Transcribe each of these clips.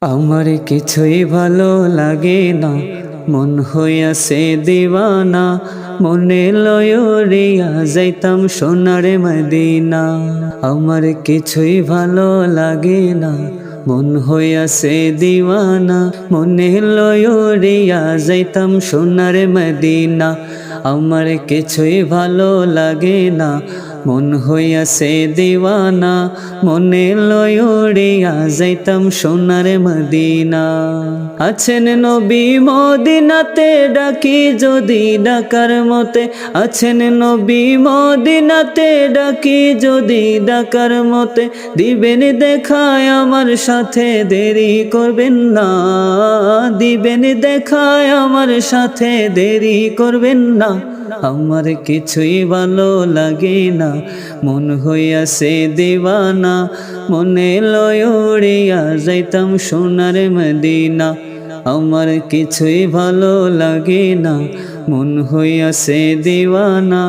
আমার কিছুই ভালো লাগে না, মন হইয়াছে দিওয়ানা। মনে লয়রিয়া যাইতাম সোনার মদিনা। আমার কিছুই ভালো লাগে না, মন হইয়াছে দিওয়ানা। মনে লয়রিয়া যাইতাম সোনার মদিনা। আমার কিছুই ভালো লাগে না, মন হইয়াছে দিওয়ানা। মনে লয়রিয়া যাইতাম সোনার মদিনা। আছেন নবী মদিনাতে, ডাকি যদি ডাকার মতে। আছেন নবী মদিনাতে, ডাকি যদি ডাকার মতে। দিবেন দেখায় আমার সাথে, দেরি করবেন না। দিবেন দেখায় আমার সাথে, দেরি করবেন না। আমার কিছুই ভালো লাগে না, মন হইয়াছে দিওয়ানা। মনে লয়রিয়া যাইতাম সোনার মদিনা। আমার কিছুই ভালো লাগে না, মন হইয়াছে দিওয়ানা।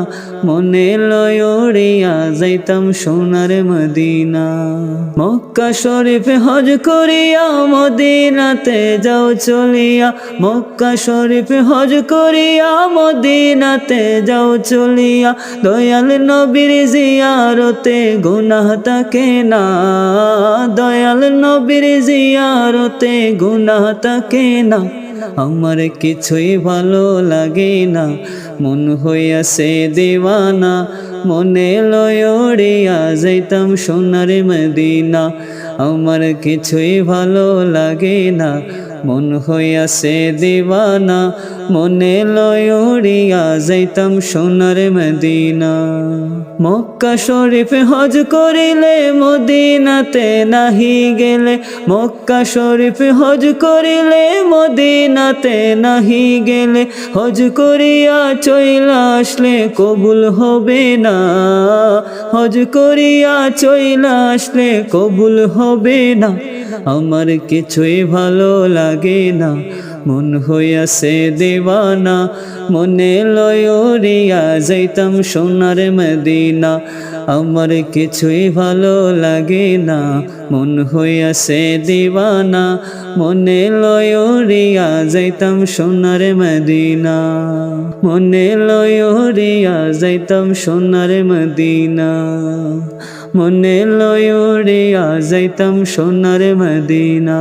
মনে লয়রিয়া যাইতাম সোনার মদিনা। মক্কা শরীফ হজ করিয়া মদিনাতে যাও চলিয়া। মক্কা শরীফ হজ করিয়া মদিনাতে যাও চলিয়া। দয়াল নবীর জিয়ারতে গুনাহ থাকে না। দয়াল নবীর জিয়ারতে গুনাহ থাকে না। আমার কিছুই ভালো লাগে না, মন হইয়াছে দিওয়ানা। মনে লয়রিয়া যাইতাম সোনার মদিনা। আমার কিছুই ভালো লাগে না, মন হইয়াছে দিওয়ানা। মনে লয়রিয়া যাইতাম সোনার মদিনা। মক্কা শরীফ হজ করিলে মদিনাতে নাহি গেলে। মক্কা শরীফ হজ করিলে মদিনাতে নাহি গেলে। হজ করিয়া চইলা আসলে কবুল হবে না। হজ করিয়া চইলা আসলে কবুল হবে না। আমার কিছুই ভালো লাগে না, মন হইয়াছে দিওয়ানা। মনে লয়রিয়া যাইতাম সোনার মদিনা। আমার কিছুই ভালো লাগে না, মন হইয়াছে দিওয়ানা। মনে লয়রিয়া যাইতাম সোনার মদিনা। মনে লয়রিয়া যাইতাম সোনার মদিনা। মনে লয়রিয়া যাইতাম সোনার মদিনা।